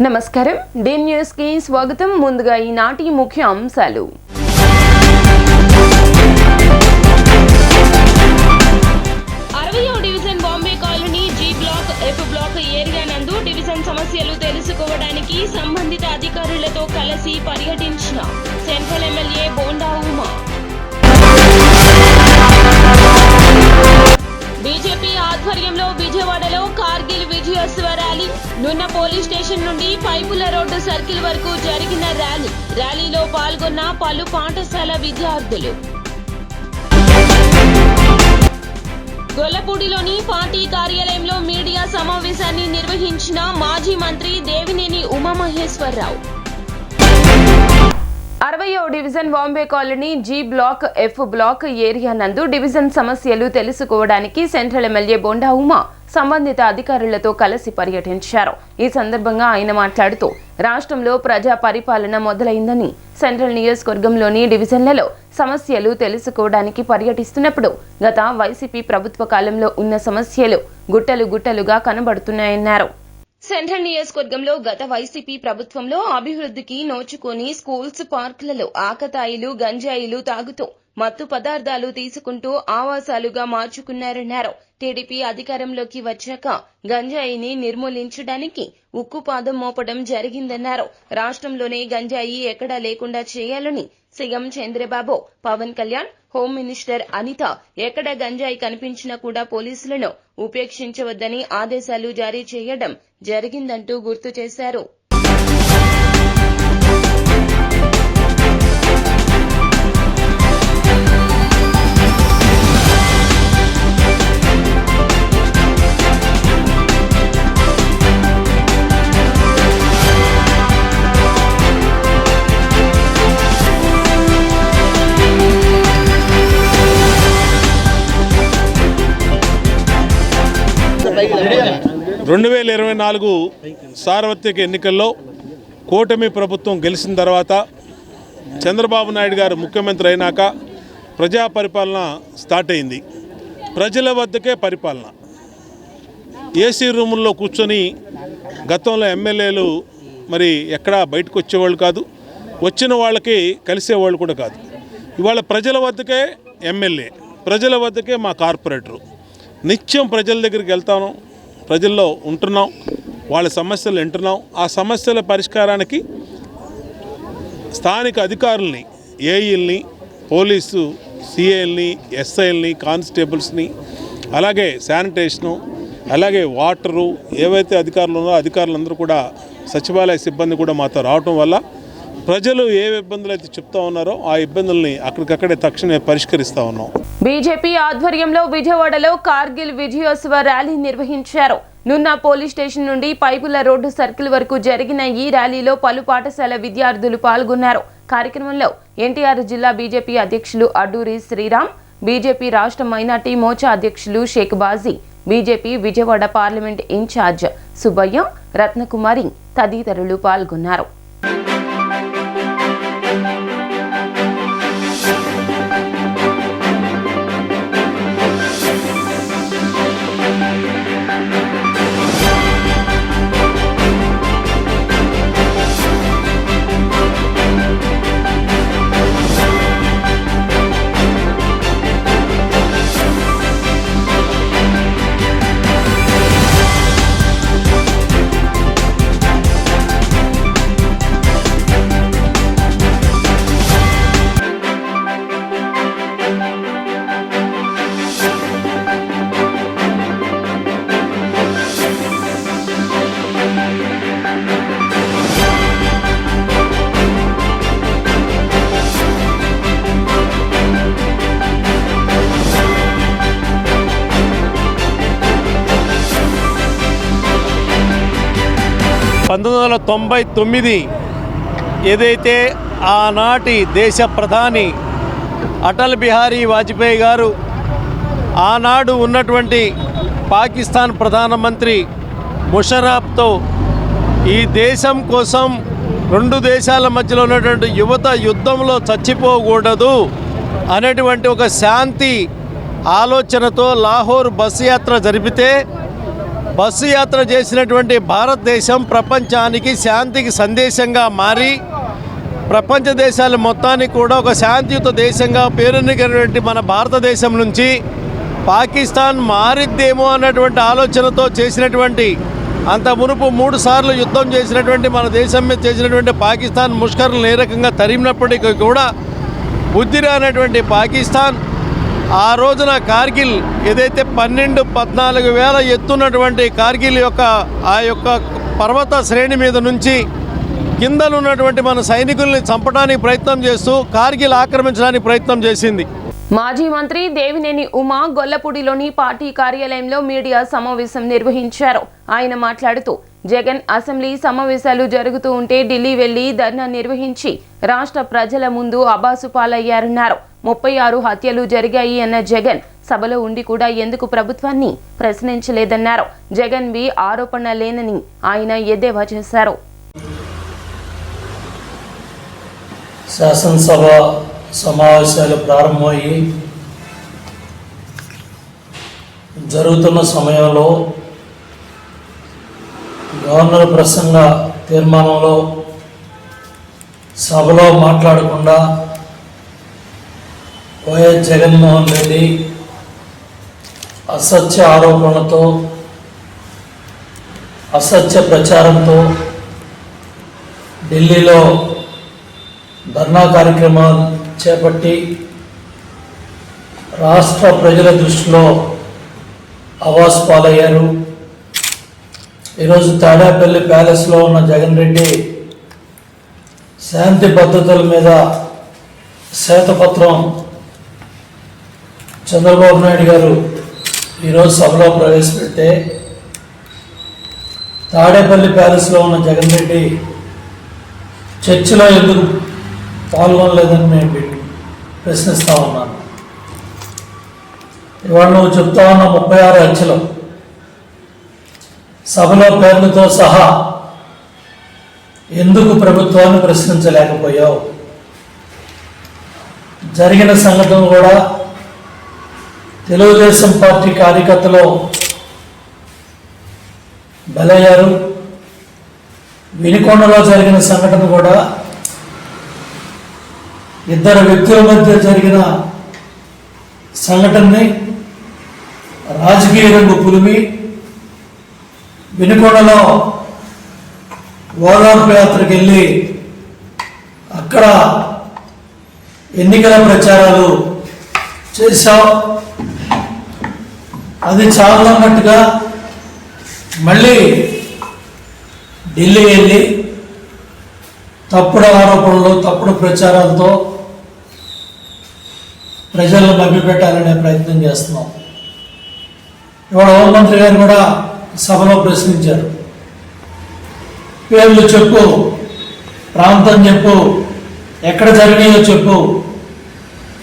నమస్కారం D news కి స్వాగతం. ముందుగా ఈనాటి ముఖ్య అంశాలు. Division Bombay colony G block F block area నందు డివిజన్ సమస్యలు తెలుసుకోవడానికి సంబంధిత అధికారులతో కలిసి పర్యటించిన central MLA Bonda Uma. BJP ఆధ్వర్యంలో విజయవాడలో కార్గిల్ విజయోత్సవ ర్యాలీ. నున్న పోలీస్ స్టేషన్ నుండి పైపుల రోడ్డు సర్కిల్ వరకు జరిగిన ర్యాలీలో పాల్గొన్న పలు పాఠశాల విద్యార్థులు. గొల్లపూడిలోని పార్టీ కార్యాలయంలో మీడియా సమావేశాన్ని నిర్వహించిన మాజీ మంత్రి దేవినేని ఉమామహేశ్వరరావు. 60వ division Bombay colony G block F block area నందు డివిజన్ సమస్యలు తెలుసుకోవడానికి సెంట్రల్ ఎమ్మెల్యే బోండా ఉమా సంబంధిత అధికారులతో కలిసి పర్యటించారు. ఈ సందర్భంగా ఆయన మాట్లాడుతూ రాష్ట్రంలో ప్రజా పరిపాలన మొదలైందని, సెంట్రల్ నియోజకవర్గంలోని డివిజన్లలో సమస్యలు తెలుసుకోవడానికి పర్యటిస్తున్నప్పుడు గత వైసీపీ ప్రభుత్వ కాలంలో ఉన్న సమస్యలు గుట్టలుగా కనబడుతున్నాయన్నారు. సెంట్రల్ నియోజకవర్గంలో గత వైసీపీ ప్రభుత్వంలో అభివృద్ధికి నోచుకొని స్కూల్స్, పార్కులలో ఆకతాయిలు, గంజాయిలు తాగుతూ మత్తు పదార్థాలు తీసుకుంటూ ఆవాసాలుగా మార్చుకున్నారన్నారు. టీడీపీ అధికారంలోకి వచ్చాక గంజాయిని నిర్మూలించడానికి ఉక్కుపాదం మోపడం జరిగిందన్నారు. రాష్ట్రంలోనే గంజాయి ఎక్కడా లేకుండా చేయాలని CM Chandrababu, Pawan Kalyan, home minister Anitha ఎక్కడ గంజాయి కనిపించినా కూడా పోలీసులను ఉపేక్షించవద్దని ఆదేశాలు జారీ చేయడం జరిగిందంటూ గుర్తు చేశారు. సార్వత్రిక ఎన్నికల్లో కూటమి ప్రభుత్వం గెలిచిన తర్వాత చంద్రబాబు నాయుడు గారు ముఖ్యమంత్రి అయినాక ప్రజా పరిపాలన స్టార్ట్ అయింది. ప్రజల వద్దకే పరిపాలన. ఏసీ రూముల్లో కూర్చొని గతంలో ఎమ్మెల్యేలు మరి ఎక్కడా బయటకు వచ్చేవాళ్ళు కాదు, వచ్చిన వాళ్ళకి కలిసేవాళ్ళు కూడా కాదు. ఇవాళ ప్రజల వద్దకే ఎమ్మెల్యే, ప్రజల వద్దకే మా కార్పొరేటరు. నిత్యం ప్రజల దగ్గరికి వెళ్తాను, ప్రజల్లో ఉంటున్నాం, వాళ్ళ సమస్యలు వింటున్నాం. ఆ సమస్యల పరిష్కారానికి స్థానిక అధికారుల్ని, ఏఈల్ని, పోలీసు సిఐల్ని, ఎస్ఐల్ని, కానిస్టేబుల్స్ని, అలాగే శానిటేషను, అలాగే వాటరు, ఏవైతే అధికారులు ఉన్నారో అధికారులందరూ కూడా, సచివాలయ సిబ్బంది కూడా మాతో రావటం వల్ల ప్రజలు ఏ ఇబ్బందులు అయితే చెప్తా ఉన్నారో ఆ ఇబ్బందుల్ని అక్కడికక్కడే తక్షణమే పరిష్కరిస్తా ఉన్నాం. బీజేపీ ఆధ్వర్యంలో విజయవాడలో కార్గిల్ విజయోత్సవ ర్యాలీ నిర్వహించారు. నున్న పోలీస్ స్టేషన్ నుండి పైపుల రోడ్డు సర్కిల్ వరకు జరిగిన ఈ ర్యాలీలో పలు పాఠశాల విద్యార్థులు పాల్గొన్నారు. కార్యక్రమంలో ఎన్టీఆర్ జిల్లా బీజేపీ అధ్యక్షులు అడ్డూరి శ్రీరామ్, బీజేపీ రాష్ట్ర మైనార్టీ మోర్చా అధ్యక్షులు Sheikh Baji, BJP Vijayawada parliament in charge Subbaiah, Ratnakumari తదితరులు పాల్గొన్నారు. ఏదైతే ఆనాటి దేశ ప్రధాని అటల్ బిహారీ వాజ్పేయి గారు ఆనాడు ఉన్నటువంటి పాకిస్తాన్ ప్రధానమంత్రి ముషర్రఫ్తో ఈ దేశం కోసం రెండు దేశాల మధ్యలో ఉన్నటువంటి యువత యుద్ధంలో చచ్చిపోకూడదు అనేటువంటి ఒక శాంతి ఆలోచనతో లాహోర్ బస్ యాత్ర జరిపితే బస్సు యాత్ర చేసినటువంటి భారతదేశం ప్రపంచానికి శాంతికి సందేశంగా మారి ప్రపంచ దేశాల మొత్తానికి కూడా ఒక శాంతియుత దేశంగా పేరొందినటువంటి మన భారతదేశం నుంచి పాకిస్తాన్ మారిద్దేమో అన్నటువంటి ఆలోచనతో చేసినటువంటి అంత మునుపు 3 సార్లు యుద్ధం చేసినటువంటి మన దేశం మీద చేసినటువంటి పాకిస్తాన్ ముష్కరులను ఏ రకంగా తరిమినప్పటికీ కూడా బుద్ధి రానటువంటి పాకిస్తాన్ ఆ రోజున కార్గిల్ ఏదైతే 12-14 వేల ఎత్తున్నటువంటి కార్గిల్ ఆ యొక్క పర్వత శ్రేణి మీద నుంచి కిందనున్నటువంటి మన సైనికుల్ని చంపడానికి ప్రయత్నం చేస్తూ కార్గిల్ ఆక్రమించడానికి ప్రయత్నం చేసింది. మాజీ మంత్రి దేవినేని ఉమా గొల్లపూడిలోని పార్టీ కార్యాలయంలో మీడియా సమావేశం నిర్వహించారు. ఆయన మాట్లాడుతూ జగన్ అసెంబ్లీ సమావేశాలు జరుగుతూ ఉంటే ఢిల్లీ వెళ్లి ధర్నా నిర్వహించి రాష్ట్ర ప్రజల ముందు అబాసు పాలయ్యారన్నారు. 36 హత్యలు జరిగాయి అన్న జగన్ సభలో ఉండి కూడా ఎందుకు ప్రభుత్వాన్ని ప్రశ్నించలేదన్నారు. జగన్ వి ఆరోపణ లేనని ఆయన ఎద్దేవా చేశారు. శాసనసభ సమావేశాలు ప్రారంభమయ్యి జరుగుతున్న సమయంలో గవర్నర్ ప్రసంగ తీర్మానంలో సభలో మాట్లాడకుండా వైఎస్ జగన్మోహన్ రెడ్డి అసత్య ఆరోపణలతో అసత్య ప్రచారంతో ఢిల్లీలో ధర్నా కార్యక్రమాలు చేపట్టి రాష్ట్ర ప్రజల దృష్టిలో అవాస్ పాలయ్యారు. ఈరోజు తాడేపల్లి ప్యాలెస్లో ఉన్న జగన్ రెడ్డి శాంతి భద్రతల మీద శ్వేతపత్రం చంద్రబాబు నాయుడు గారు ఈరోజు సభలో ప్రవేశపెడితే తాడేపల్లి ప్యాలెస్లో ఉన్న జగన్ రెడ్డి చర్చలో ఎందుకు పాల్గొనలేదని నేను ప్రశ్నిస్తూ ఉన్నాను. ఇవాళ నువ్వు చెప్తా ఉన్న 36 హత్యలు సభలో పేర్లతో సహా ఎందుకు ప్రభుత్వాన్ని ప్రశ్నించలేకపోయావు? జరిగిన సంఘటన కూడా తెలుగుదేశం పార్టీ కార్యకర్తలు బలయ్యారు. వినుకొండలో జరిగిన సంఘటన కూడా 2 వ్యక్తుల మధ్య జరిగిన సంఘటనని రాజకీయ రంగు పులిమి వినుకొండలో ఓదార్పు యాత్రకు వెళ్ళి అక్కడ ఎన్నికల ప్రచారాలు చేశావు. అది చాలన్నట్టుగా మళ్ళీ ఢిల్లీ వెళ్ళి తప్పుడు ఆరోపణలు తప్పుడు ప్రచారాలతో ప్రజలను మభ్యపెట్టాలనే ప్రయత్నం చేస్తున్నాం. ఇవాళ హోంమంత్రి గారు కూడా సభలో ప్రశ్నించారు. పేర్లు చెప్పు, ప్రాంతం చెప్పు, ఎక్కడ జరిగాయో చెప్పు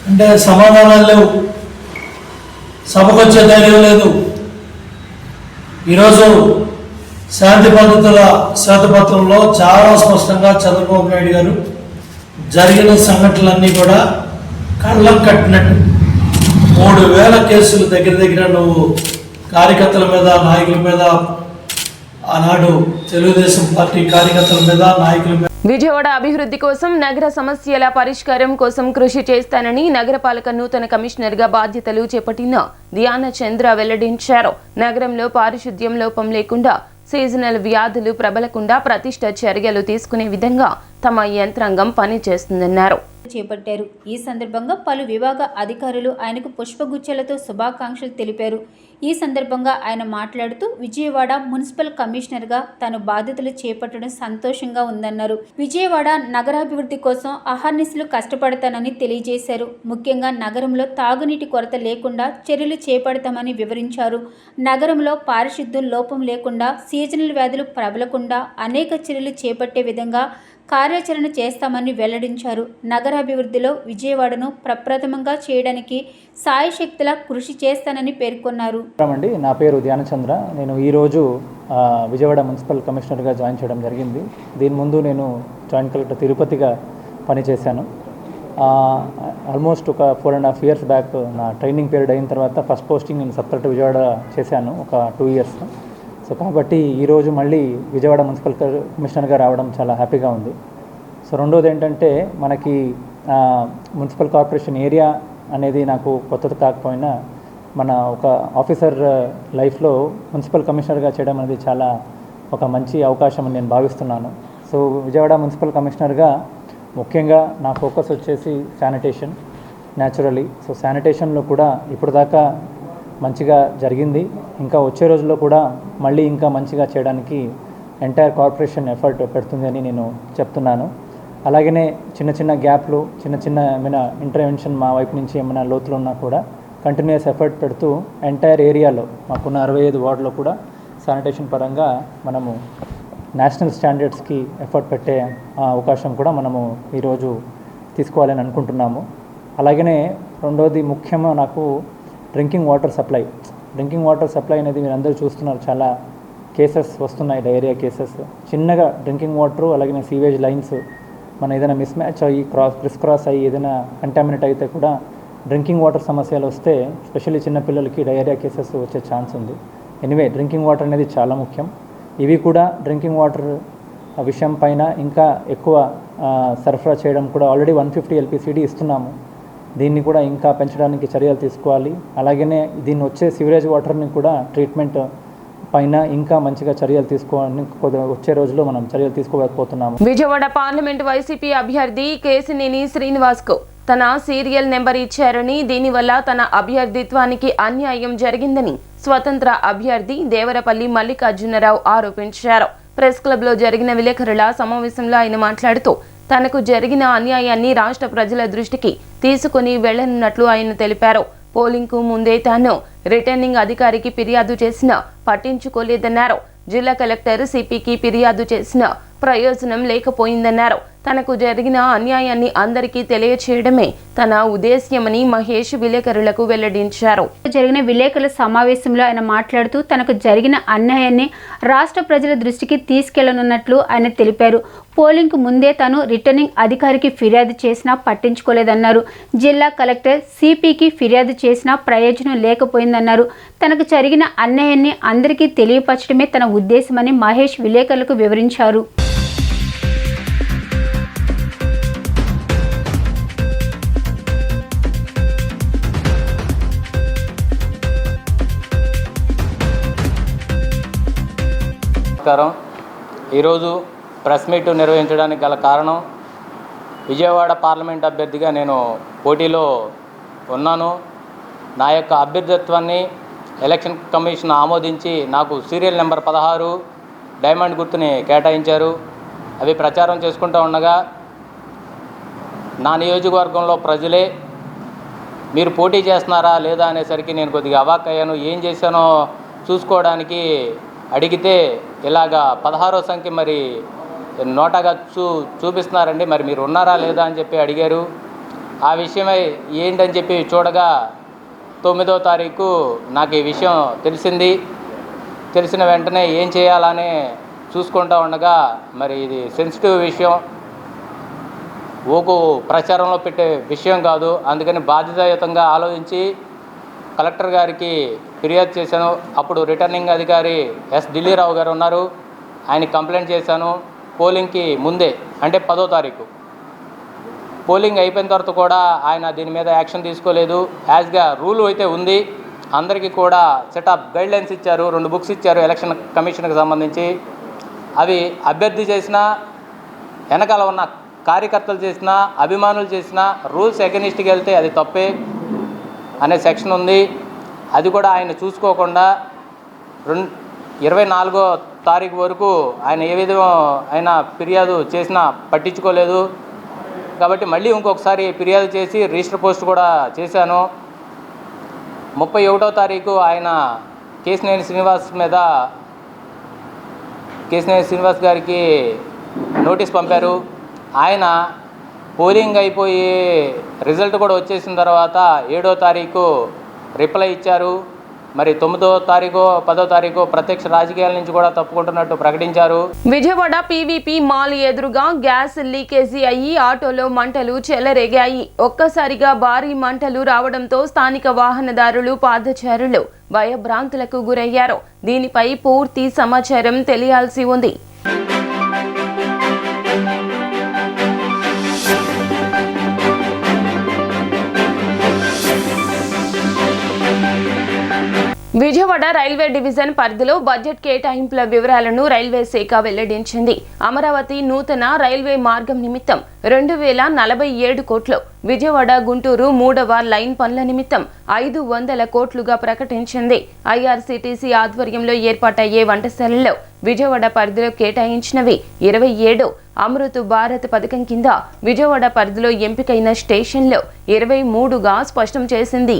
అంటే సమాధానాలు లేవు, సభకు వచ్చే ధైర్యం లేదు. ఈరోజు శాంతి భద్రతల శ్వేతపత్రంలో చాలా స్పష్టంగా చంద్రబాబు నాయుడు గారు జరిగిన సంఘటనలన్నీ కూడా కళ్ళకు కట్టినట్టు 3000 కేసులు దగ్గర నువ్వు కార్యకర్తల మీద నాయకుల మీద ఆనాడు తెలుగుదేశం పార్టీ కార్యకర్తల మీద నాయకుల మీద. విజయవాడ అభివృద్ధి కోసం నగర సమస్యల పరిష్కారం కోసం కృషి చేస్తానని నగరపాలక నూతన కమిషనర్గా బాధ్యతలు చేపట్టిన ధ్యాన చంద్ర వెల్లడించారు. నగరంలో పారిశుద్ధ్యం లోపం లేకుండా సీజనల్ వ్యాధులు ప్రబలకుండా ప్రతిష్ట చర్యలు తీసుకునే విధంగా తమ యంత్రాంగం పనిచేస్తుందన్నారు. చేపట్టారు. ఈ సందర్భంగా పలు విభాగ అధికారులు ఆయనకు పుష్పగుచ్చాలతో శుభాకాంక్షలు తెలిపారు. ఈ సందర్భంగా ఆయన మాట్లాడుతూ విజయవాడ మున్సిపల్ కమిషనర్గా తాను బాధ్యతలు చేపట్టడం సంతోషంగా ఉందన్నారు. విజయవాడ నగరాభివృద్ధి కోసం అహర్నిశలు కష్టపడతానని తెలియజేశారు. ముఖ్యంగా నగరంలో తాగునీటి కొరత లేకుండా చర్యలు చేపడతామని వివరించారు. నగరంలో పారిశుద్ధ్యం లోపం లేకుండా సీజనల్ వ్యాధులు ప్రబలకుండా అనేక చర్యలు చేపట్టే విధంగా కార్యాచరణ చేస్తామని వెల్లడించారు. నగరాభివృద్ధిలో విజయవాడను ప్రప్రథమంగా చేయడానికి సాయశక్తులా కృషి చేస్తానని పేర్కొన్నారు. నా పేరు ధ్యానచంద్ర. నేను ఈరోజు విజయవాడ మున్సిపల్ కమిషనర్గా జాయిన్ చేయడం జరిగింది. దీని ముందు నేను జాయింట్ కలెక్టర్ తిరుపతిగా పనిచేశాను. ఆల్మోస్ట్ ఒక 4.5 years బ్యాక్ నా ట్రైనింగ్ పీరియడ్ అయిన తర్వాత ఫస్ట్ పోస్టింగ్ నేను సబ్ కలెక్టర్ విజయవాడ చేశాను, ఒక 2 years. సో సో కాబట్టి ఈరోజు మళ్ళీ విజయవాడ మున్సిపల్ కమిషనర్గా రావడం చాలా హ్యాపీగా ఉంది. సో రెండోది ఏంటంటే మనకి మున్సిపల్ కార్పొరేషన్ ఏరియా అనేది నాకు కొత్తది కాకపోయినా మన ఒక ఆఫీసర్ లైఫ్లో మున్సిపల్ కమిషనర్గా చేయడం అనేది చాలా ఒక మంచి అవకాశం అని నేను భావిస్తున్నాను. సో విజయవాడ మున్సిపల్ కమిషనర్గా ముఖ్యంగా నా ఫోకస్ వచ్చేసి శానిటేషన్ న్యాచురలీ. సో శానిటేషన్లో కూడా ఇప్పుడు దాకా మంచిగా జరిగింది. ఇంకా వచ్చే రోజుల్లో కూడా మళ్ళీ ఇంకా మంచిగా చేయడానికి ఎంటైర్ కార్పొరేషన్ ఎఫర్ట్ పెడుతుంది అని నేను చెప్తున్నాను. అలాగనే చిన్న చిన్న గ్యాప్లు, చిన్న ఏమైనా ఇంటర్వెన్షన్ మా వైపు నుంచి ఏమైనా లోతులు ఉన్నా కూడా కంటిన్యూస్ ఎఫర్ట్ పెడుతూ ఎంటైర్ ఏరియాలో మాకున్న 65 వార్డులో కూడా శానిటేషన్ పరంగా మనము నేషనల్ స్టాండర్డ్స్కి ఎఫర్ట్ పెట్టే అవకాశం కూడా మనము ఈరోజు తీసుకోవాలని అనుకుంటున్నాము. అలాగనే రెండోది ముఖ్యంగా నాకు డ్రింకింగ్ వాటర్ సప్లై అనేది మీరు అందరూ చూస్తున్నారు. చాలా కేసెస్ వస్తున్నాయి, డయేరియా కేసెస్. చిన్నగా డ్రింకింగ్ వాటరు అలాగే సీవేజ్ లైన్స్ మన ఏదైనా మిస్ మ్యాచ్ అయ్యి క్రాస్ అయ్యి ఏదైనా కంటామినేట్ అయితే కూడా డ్రింకింగ్ వాటర్ సమస్యలు వస్తే స్పెషల్లీ చిన్నపిల్లలకి డయేరియా కేసెస్ వచ్చే ఛాన్స్ ఉంది. ఎనీవే డ్రింకింగ్ వాటర్ అనేది చాలా ముఖ్యం. ఇవి కూడా డ్రింకింగ్ వాటర్ విషయం పైన ఇంకా ఎక్కువ సరఫరా చేయడం కూడా ఆల్రెడీ 150 LPCD ఇస్తున్నాము. దీన్ని కూడా ఇంకా పెంచడానికి చర్యలు తీసుకోవాలి. అలాగనే దీన్ని వచ్చే సివరేజ్ వాటర్ని కూడా ట్రీట్మెంట్ పైన ఇంకా మంచిగా చర్యలు తీసుకోవాలని వచ్చే రోజుల్లో మనం చర్యలు తీసుకోలేకపోతున్నాము. విజయవాడ పార్లమెంట్ వైసీపీ అభ్యర్థి కేశినేని శ్రీనివాస్కు తన సీరియల్ నెంబర్ ఇచ్చారని, దీనివల్ల తన అభ్యర్థిత్వానికి అన్యాయం జరిగిందని స్వతంత్ర అభ్యర్థి దేవరపల్లి మల్లికార్జునరావు ఆరోపించారు. ప్రెస్ క్లబ్లో జరిగిన విలేకరుల సమావేశంలో ఆయన మాట్లాడుతూ తనకు జరిగిన అన్యాయాన్ని రాష్ట్ర ప్రజల దృష్టికి తీసుకుని వెళ్లనున్నట్లు ఆయన తెలిపారు. పోలింగ్కు ముందే తాను రిటర్నింగ్ అధికారికి ఫిర్యాదు చేసినా పట్టించుకోలేదన్నారు. జిల్లా కలెక్టర్ సిపికి ఫిర్యాదు చేసినా ప్రయోజనం లేకపోయిందన్నారు. తనకు జరిగిన అన్యాయాన్ని అందరికీ తెలియచేయడమే తన ఉద్దేశ్యమని మహేష్ విలేకరులకు వెల్లడించారు. జరిగిన విలేకరుల సమావేశంలో ఆయన మాట్లాడుతూ తనకు జరిగిన అన్యాయాన్ని రాష్ట్ర ప్రజల దృష్టికి తీసుకెళ్లనున్నట్లు ఆయన తెలిపారు. పోలింగ్కు ముందే తాను రిటర్నింగ్ అధికారికి ఫిర్యాదు చేసినా పట్టించుకోలేదన్నారు. జిల్లా కలెక్టర్ సిపికి ఫిర్యాదు చేసినా ప్రయోజనం లేకపోయిందన్నారు. తనకు జరిగిన అన్యాయాన్ని అందరికీ తెలియపరచడమే తన ఉద్దేశమని మహేష్ విలేకరులకు వివరించారు. నమస్కారం. ఈరోజు ప్రెస్ మీట్ నిర్వహించడానికి గల కారణం, విజయవాడ పార్లమెంట్ అభ్యర్థిగా నేను పోటీలో ఉన్నాను. నా యొక్క అభ్యర్థిత్వాన్ని ఎలక్షన్ కమిషన్ ఆమోదించి నాకు సీరియల్ నెంబర్ 16 డైమండ్ గుర్తుని కేటాయించారు. అవి ప్రచారం చేసుకుంటూ ఉండగా నా నియోజకవర్గంలో ప్రజలే మీరు పోటీ చేస్తున్నారా లేదా అనేసరికి నేను కొద్దిగా అవాక్కయ్యాను. ఏం చేశానో చూసుకోవడానికి అడిగితే ఇలాగా 16వ సంఖ్య మరి నోటగా చూపిస్తున్నారండి, మరి మీరు ఉన్నారా లేదా అని చెప్పి అడిగారు. ఆ విషయమై ఏంటని చెప్పి చూడగా 9వ తారీఖు నాకు ఈ విషయం తెలిసింది. తెలిసిన వెంటనే ఏం చేయాలని చూసుకుంటూ ఉండగా మరి ఇది సెన్సిటివ్ విషయం, ఊకు ప్రచారంలో పెట్టే విషయం కాదు. అందుకని బాధ్యతాయుతంగా ఆలోచించి కలెక్టర్ గారికి ఫిర్యాదు చేశాను. అప్పుడు రిటర్నింగ్ అధికారి ఎస్ ఢిల్లీరావు గారు ఉన్నారు. ఆయనకి కంప్లైంట్ చేశాను. పోలింగ్కి ముందే అంటే 10వ తారీఖు పోలింగ్ అయిపోయిన తర్వాత కూడా ఆయన దీని మీద యాక్షన్ తీసుకోలేదు. యాజ్గా రూల్ అయితే ఉంది. అందరికీ కూడా సెట్ ఆఫ్ గైడ్లైన్స్ ఇచ్చారు. 2 బుక్స్ ఇచ్చారు ఎలక్షన్ కమిషన్కి సంబంధించి. అవి అభ్యర్థి చేసినా, వెనకాల ఉన్న కార్యకర్తలు చేసినా, అభిమానులు చేసినా రూల్స్ అగెనిస్ట్కి వెళ్తే అది తప్పే అనే సెక్షన్ ఉంది. అది కూడా ఆయన చూసుకోకుండా 24వ తారీఖు వరకు ఆయన ఏ విధంగా ఆయన ఫిర్యాదు చేసినా పట్టించుకోలేదు. కాబట్టి మళ్ళీ ఇంకొకసారి ఫిర్యాదు చేసి రిజిస్టర్ పోస్ట్ కూడా చేశాను. 31వ తారీఖు ఆయన కేశినేని శ్రీనివాస్ గారికి నోటీస్ పంపారు. ఆయన పోలింగ్ అయిపోయి రిజల్ట్ కూడా వచ్చేసిన తర్వాత 7వ తారీఖు రిప్లై ఇచ్చారు. మరి 9వ తారీఖు 10వ తారీఖు ప్రత్యక్ష రాజకీయాల నుంచి కూడా తప్పుకుంటున్నట్టు ప్రకటించారు. విజయవాడ పీవీపీ మాల్ ఎదురుగా గ్యాస్ లీకేజీ అయ్యి ఆటోలో మంటలు చెలరేగాయి. ఒక్కసారిగా భారీ మంటలు రావడంతో స్థానిక వాహనదారులు పాదచారులు భయభ్రాంతులకు గురయ్యారు. దీనిపై పూర్తి సమాచారం తెలియాల్సి ఉంది. విజయవాడ రైల్వే డివిజన్ పరిధిలో బడ్జెట్ కేటాయింపుల వివరాలను రైల్వే శాఖ వెల్లడించింది. అమరావతి నూతన రైల్వే మార్గం నిమిత్తం 2047 కోట్లు, విజయవాడ గుంటూరు 3వ లైన్ పనుల నిమిత్తం 500 కోట్లుగా ప్రకటించింది. ఐఆర్సీటీసీ ఆధ్వర్యంలో ఏర్పాటయ్యే వంటశాలలో విజయవాడ పరిధిలో కేటాయించినవి 27. అమృత్ భారత్ పథకం కింద విజయవాడ పరిధిలో ఎంపికైన స్టేషన్లో 23గా స్పష్టం చేసింది.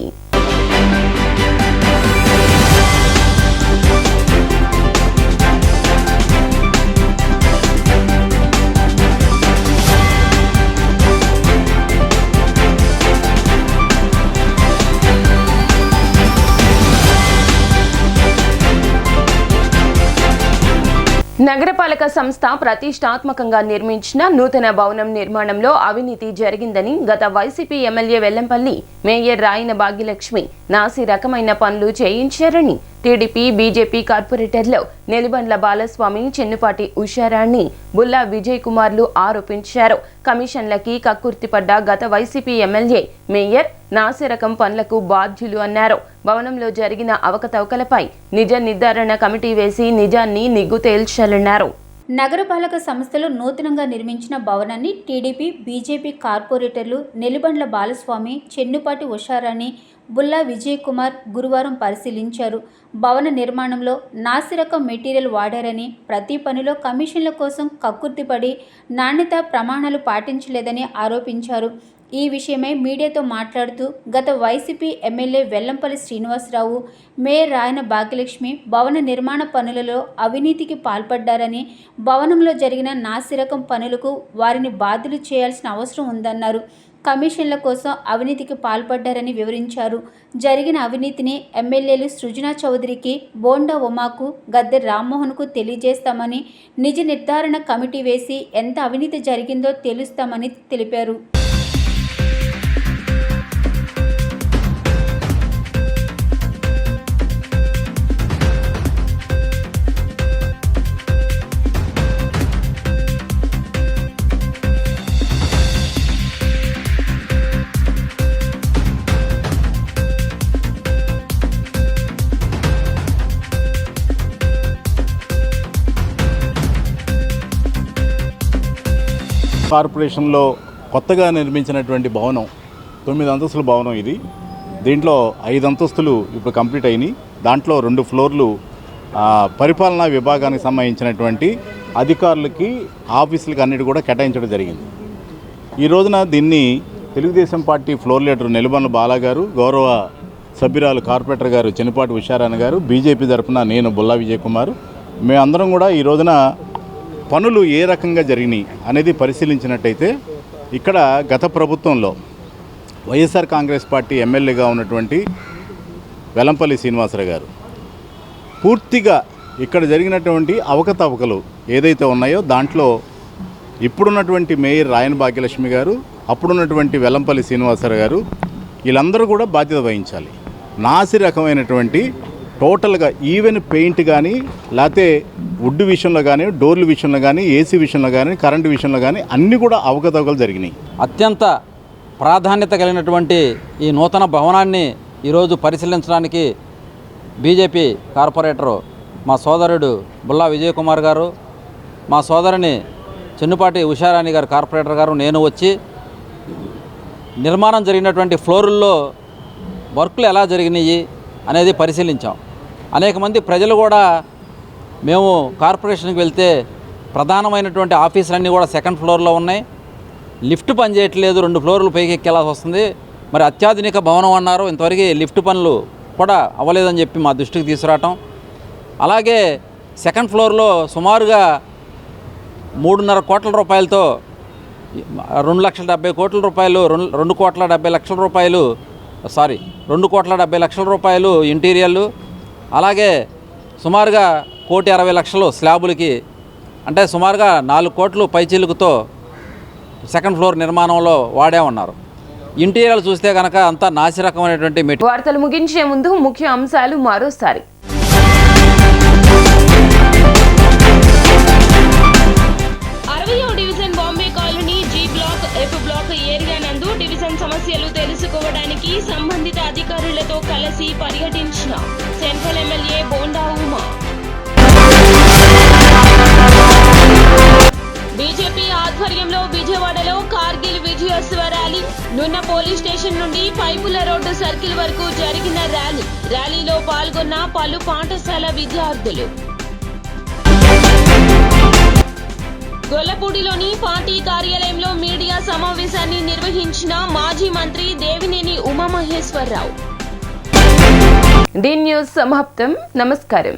నగరపాలక సంస్థ ప్రతిష్టాత్మకంగా నిర్మించిన నూతన భవనం నిర్మాణంలో అవినీతి జరిగిందని గత YCP MLA Vellampalli mayor Rayana Bhagyalakshmi నాసి రకమైన పనులు చేయించారని టీడీపీ బీజేపీ కార్పొరేటర్లు నెలిబండ్ల బాలస్వామి, చెన్నుపాటి ఉషారాణి, బుల్లా విజయ్ కుమార్లు ఆరోపించారు. కమిషన్లకి కక్కుర్తిపడ్డ గత వైసీపీ ఎమ్మెల్యే మేయర్ నాసిరకం పనులకు బాధ్యులు అన్నారు. భవనంలో జరిగిన అవకతవకలపై నిజ నిర్ధారణ కమిటీ వేసి నిజాన్ని నిగ్గు తేల్చాలన్నారు. నగరపాలక సంస్థలు నూతనంగా నిర్మించిన భవనాన్ని టీడీపీ బీజేపీ కార్పొరేటర్లు నెలిబండ్ల బాలస్వామి, చెన్నుపాటి ఉషారాణి, బుల్లా విజయ్ కుమార్ గురువారం పరిశీలించారు. భవన నిర్మాణంలో నాసిరకం మెటీరియల్ వాడారని, ప్రతి పనిలో కమిషన్ల కోసం కక్కుర్తిపడి నాణ్యత ప్రమాణాలు పాటించలేదని ఆరోపించారు. ఈ విషయమై మీడియాతో మాట్లాడుతూ గత YCP MLA Vellampalli Srinivasa Rao, mayor Rayana Bhagyalakshmi భవన నిర్మాణ పనులలో అవినీతికి పాల్పడ్డారని, భవనంలో జరిగిన నాసిరకం పనులకు వారిని బాధ్యులు చేయాల్సిన అవసరం ఉందన్నారు. కమిషన్ల కోసం అవినీతికి పాల్పడ్డారని వివరించారు. జరిగిన అవినీతిని ఎమ్మెల్యేలు సృజనా చౌదరికి, బోండా ఉమాకు, గద్దె రామ్మోహన్కు తెలియజేస్తామని, నిజ నిర్ధారణ కమిటీ వేసి ఎంత అవినీతి జరిగిందో తెలుస్తామని తెలిపారు. కార్పొరేషన్లో కొత్తగా నిర్మించినటువంటి భవనం 9 అంతస్తుల భవనం ఇది. దీంట్లో 5 అంతస్తులు ఇప్పుడు కంప్లీట్ అయినాయి. దాంట్లో 2 ఫ్లోర్లు పరిపాలనా విభాగానికి సంబంధించినటువంటి అధికారులకి, ఆఫీసులకి అన్నిటి కూడా కేటాయించడం జరిగింది. ఈ రోజున దీన్ని Telugu Desam party floor leader Nelibandla Bala గారు, గౌరవ సభ్యురాలు కార్పొరేటర్ గారు చెన్నుపాటి ఉషారాణి గారు, బీజేపీ తరఫున నేను బుల్లా విజయ్ కుమార్, మేమందరం కూడా ఈ రోజున పనులు ఏ రకంగా జరిగినాయి అనేది పరిశీలించినట్టయితే ఇక్కడ గత ప్రభుత్వంలో వైఎస్ఆర్ కాంగ్రెస్ పార్టీ ఎమ్మెల్యేగా ఉన్నటువంటి వెల్లంపల్లి శ్రీనివాసరావు గారు పూర్తిగా ఇక్కడ జరిగినటువంటి అవకతవకలు ఏదైతే ఉన్నాయో దాంట్లో ఇప్పుడున్నటువంటి మేయర్ రాయన భాగ్యలక్ష్మి గారు, అప్పుడున్నటువంటి వెల్లంపల్లి శ్రీనివాసరావు గారు వీళ్ళందరూ కూడా బాధ్యత వహించాలి. నాసి రకమైనటువంటి టోటల్గా ఈవెన్ పెయింట్ కానీ, లేకపోతే వుడ్ విషయంలో కానీ, డోర్ల విషయంలో కానీ, ఏసీ విషయంలో కానీ, కరెంటు విషయంలో కానీ అన్నీ కూడా అవకతవకలు జరిగినాయి. అత్యంత ప్రాధాన్యత కలిగినటువంటి ఈ నూతన భవనాన్ని ఈరోజు పరిశీలించడానికి బీజేపీ కార్పొరేటరు మా సోదరుడు బుల్లా విజయ్ కుమార్ గారు, మా సోదరుని చెన్నుపాటి ఉషారాణి గారు కార్పొరేటర్ గారు, నేను వచ్చి నిర్మాణం జరిగినటువంటి ఫ్లోరుల్లో వర్కులు ఎలా జరిగినాయి అనేది పరిశీలించాం. అనేక మంది ప్రజలు కూడా మేము కార్పొరేషన్కి వెళ్తే ప్రధానమైనటువంటి ఆఫీసులన్నీ కూడా 2nd ఫ్లోర్లో ఉన్నాయి, లిఫ్ట్ పని చేయట్లేదు, 2 ఫ్లోర్లు పైకి ఎక్కేలాల్సి వస్తుంది. మరి అత్యాధునిక భవనం అన్నారు, ఇంతవరకు లిఫ్ట్ పనులు కూడా అవ్వలేదని చెప్పి మా దృష్టికి తీసుకురావటం. అలాగే 2nd ఫ్లోర్లో సుమారుగా 3.5 కోట్ల రూపాయలతో 2,70,000 కోట్ల రూపాయలు, 2,70,000,000 రూపాయలు 2,70,000,000 రూపాయలు ఇంటీరియర్లు, అలాగే సుమారుగా 1,60,00,000 స్లాబులకి, అంటే సుమారుగా 4 కోట్లు పైచిలుకుతో సెకండ్ ఫ్లోర్ నిర్మాణంలో వాడే ఉన్నారు. ఇంటీరియర్ చూస్తే కనుక అంతా నాసిరకమైనటువంటి మెటీరియల్. వార్తలు ముగించే ముందు ముఖ్య అంశాలు మరోసారి. 60వ division Bombay colony G block, F block area నందు డివిజన్ సమస్యలు తెలుసుకోవడానికి సంబంధిత అధికారులతో కలిసి పర్యటించిన central MLA Bonda Uma. BJP ఆధ్వర్యంలో విజయవాడలో కార్గిల్ విజయోత్సవ ర్యాలీ. నున్న పోలీస్ స్టేషన్ నుండి పైపుల రోడ్డు సర్కిల్ వరకు జరిగిన ర్యాలీలో పాల్గొన్న పలు పాఠశాల విద్యార్థులు. గొల్లపూడిలోని పార్టీ కార్యాలయంలో మీడియా సమావేశాన్ని నిర్వహించిన మాజీ మంత్రి దేవినేని ఉమామహేశ్వరరావు. డి న్యూస్ సమాప్తం. నమస్కారం.